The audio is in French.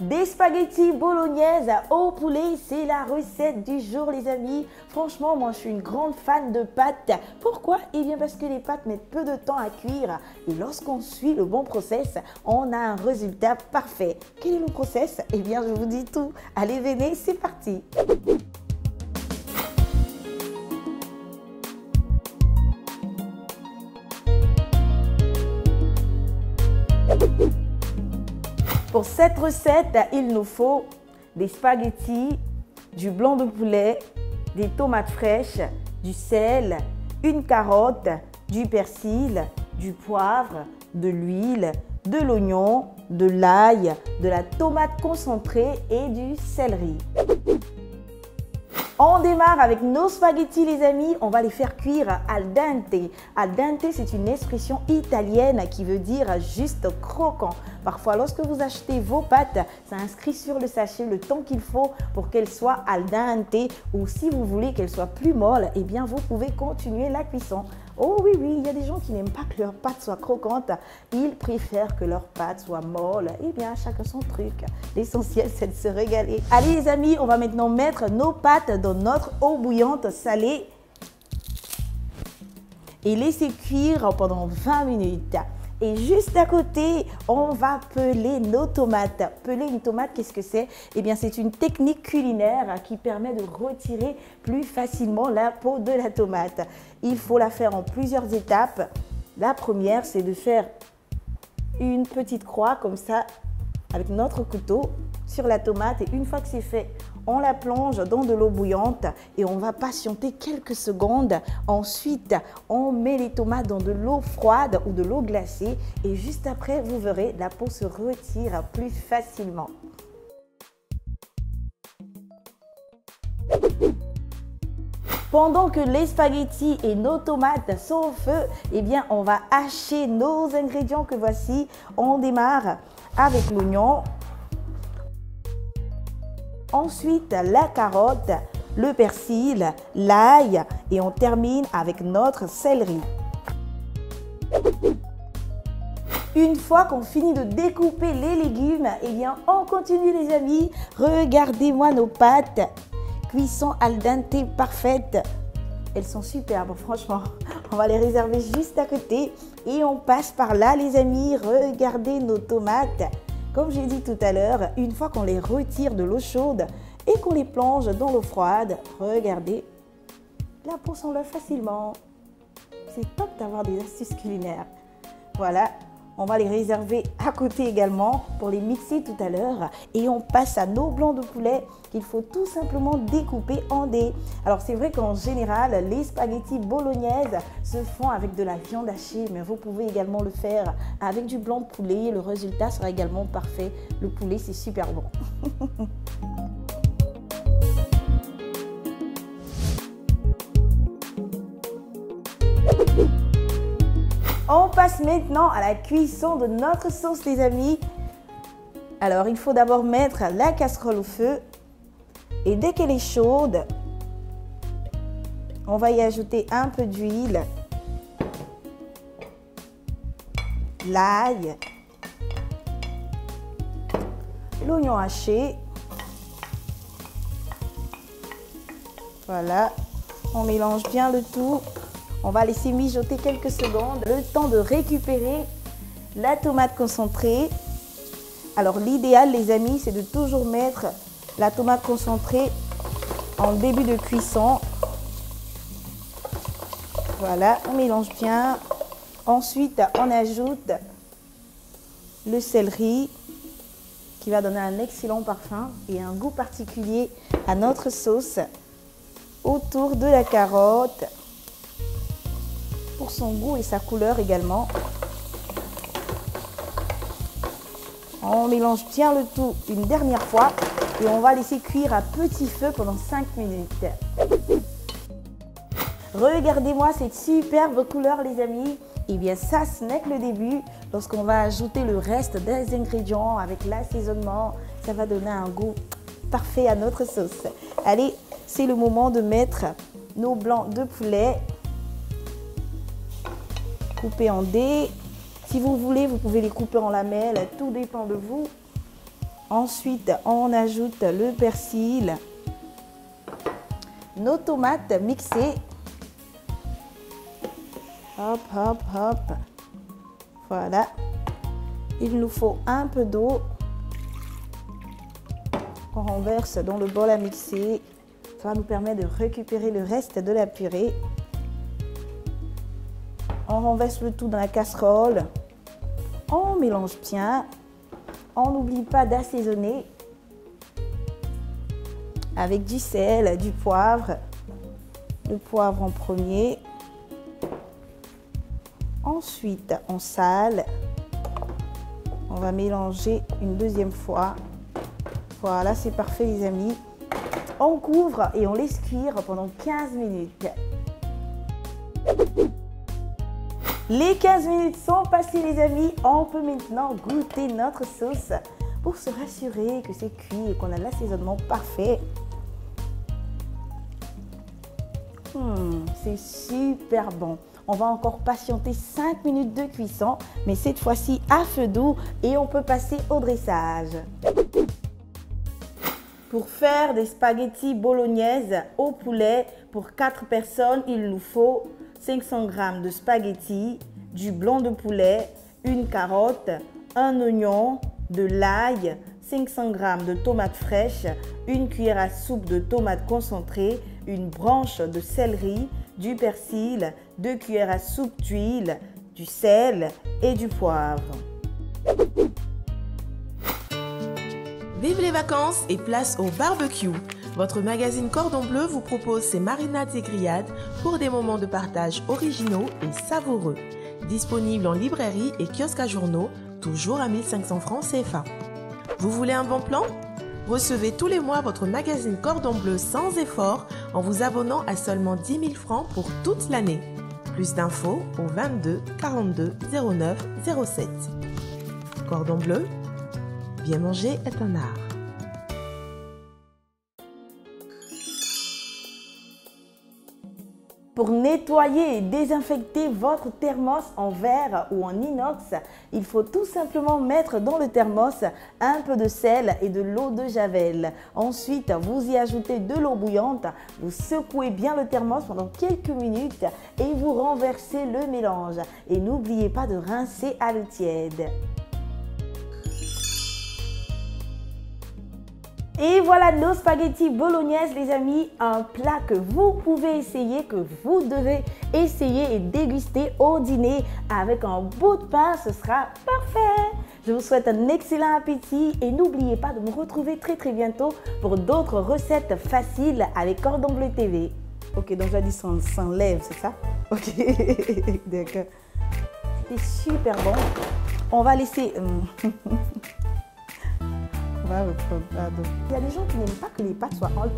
Des spaghettis bolognaises au poulet, c'est la recette du jour les amis. Franchement, moi je suis une grande fan de pâtes. Pourquoi? Eh bien parce que les pâtes mettent peu de temps à cuire et lorsqu'on suit le bon process, on a un résultat parfait. Quel est le process? Eh bien je vous dis tout. Allez venez, c'est parti. Pour cette recette, il nous faut des spaghettis, du blanc de poulet, des tomates fraîches, du sel, une carotte, du persil, du poivre, de l'huile, de l'oignon, de l'ail, de la tomate concentrée et du céleri. On démarre avec nos spaghettis les amis, on va les faire cuire al dente. Al dente c'est une expression italienne qui veut dire juste croquant. Parfois lorsque vous achetez vos pâtes, ça inscrit sur le sachet le temps qu'il faut pour qu'elles soient al dente ou si vous voulez qu'elles soient plus molles, eh bien vous pouvez continuer la cuisson. Oh oui, il y a des gens qui n'aiment pas que leurs pâtes soient croquantes, ils préfèrent que leurs pâtes soient molles. Eh bien, chacun son truc. L'essentiel, c'est de se régaler. Allez les amis, on va maintenant mettre nos pâtes dans notre eau bouillante salée et laisser cuire pendant 20 minutes. Et juste à côté, on va peler nos tomates. Peler une tomate, qu'est-ce que c'est? Eh bien, c'est une technique culinaire qui permet de retirer plus facilement la peau de la tomate. Il faut la faire en plusieurs étapes. La première, c'est de faire une petite croix comme ça avec notre couteau sur la tomate. Et une fois que c'est fait, on la plonge dans de l'eau bouillante et on va patienter quelques secondes. Ensuite, on met les tomates dans de l'eau froide ou de l'eau glacée et juste après, vous verrez, la peau se retire plus facilement. Pendant que les spaghettis et nos tomates sont au feu, eh bien, on va hacher nos ingrédients que voici. On démarre avec l'oignon. Ensuite, la carotte, le persil, l'ail et on termine avec notre céleri. Une fois qu'on finit de découper les légumes, eh bien, on continue les amis. Regardez-moi nos pâtes. Cuisson al dente parfaite. Elles sont superbes, franchement. On va les réserver juste à côté et on passe par là les amis. Regardez nos tomates. Comme j'ai dit tout à l'heure, une fois qu'on les retire de l'eau chaude et qu'on les plonge dans l'eau froide, regardez, la peau s'enlève facilement. C'est top d'avoir des astuces culinaires. Voilà, on va les réserver à côté également pour les mixer tout à l'heure. Et on passe à nos blancs de poulet qu'il faut tout simplement découper en dés. Alors c'est vrai qu'en général, les spaghettis bolognaises se font avec de la viande hachée, mais vous pouvez également le faire avec du blanc de poulet. Le résultat sera également parfait. Le poulet, c'est super bon. On passe maintenant à la cuisson de notre sauce les amis. Alors il faut d'abord mettre la casserole au feu et dès qu'elle est chaude, on va y ajouter un peu d'huile, l'ail, l'oignon haché. Voilà, on mélange bien le tout. On va laisser mijoter quelques secondes, le temps de récupérer la tomate concentrée. Alors l'idéal les amis, c'est de toujours mettre la tomate concentrée en début de cuisson. Voilà, on mélange bien. Ensuite, on ajoute le céleri qui va donner un excellent parfum et un goût particulier à notre sauce. Autour de la carotte, pour son goût et sa couleur également. On mélange bien le tout une dernière fois et on va laisser cuire à petit feu pendant 5 minutes. Regardez-moi cette superbe couleur les amis. Et bien ça, ce n'est que le début. Lorsqu'on va ajouter le reste des ingrédients avec l'assaisonnement, ça va donner un goût parfait à notre sauce. Allez, c'est le moment de mettre nos blancs de poulet coupés en dés. Si vous voulez, vous pouvez les couper en lamelles, tout dépend de vous. Ensuite, on ajoute le persil, nos tomates mixées. Hop, hop, hop. Voilà. Il nous faut un peu d'eau. On renverse dans le bol à mixer. Ça va nous permettre de récupérer le reste de la purée. On renverse le tout dans la casserole. On mélange bien. On n'oublie pas d'assaisonner avec du sel, du poivre. Le poivre en premier. Ensuite, on sale. On va mélanger une deuxième fois. Voilà, c'est parfait les amis. On couvre et on laisse cuire pendant 15 minutes. Les 15 minutes sont passées les amis. On peut maintenant goûter notre sauce pour se rassurer que c'est cuit et qu'on a l'assaisonnement parfait. C'est super bon. On va encore patienter 5 minutes de cuisson, mais cette fois-ci à feu doux et on peut passer au dressage. Pour faire des spaghettis bolognaises au poulet pour 4 personnes, il nous faut 500 g de spaghettis, du blanc de poulet, une carotte, un oignon, de l'ail, 500 g de tomates fraîches, une cuillère à soupe de tomates concentrées, une branche de céleri, du persil, 2 cuillères à soupe d'huile, du sel et du poivre. Vive les vacances et place au barbecue. Votre magazine Cordon Bleu vous propose ses marinades et grillades pour des moments de partage originaux et savoureux. Disponible en librairie et kiosque à journaux, toujours à 1500 francs CFA. Vous voulez un bon plan? Recevez tous les mois votre magazine Cordon Bleu sans effort en vous abonnant à seulement 10 000 francs pour toute l'année. Plus d'infos au 22 42 09 07. Cordon Bleu, bien manger est un art. Pour nettoyer et désinfecter votre thermos en verre ou en inox, il faut tout simplement mettre dans le thermos un peu de sel et de l'eau de javel. Ensuite, vous y ajoutez de l'eau bouillante, vous secouez bien le thermos pendant quelques minutes et vous renversez le mélange. Et n'oubliez pas de rincer à l'eau tiède. Et voilà nos spaghettis bolognaises les amis, un plat que vous pouvez essayer, que vous devez essayer et déguster au dîner avec un bout de pain, ce sera parfait. Je vous souhaite un excellent appétit et n'oubliez pas de me retrouver très bientôt pour d'autres recettes faciles avec Cordon Bleu TV. Ok, donc j'ai dit sans lèvres, c'est ça? Ok, d'accord. C'est super bon. On va laisser... Il y a des gens qui n'aiment pas que les pâtes soient en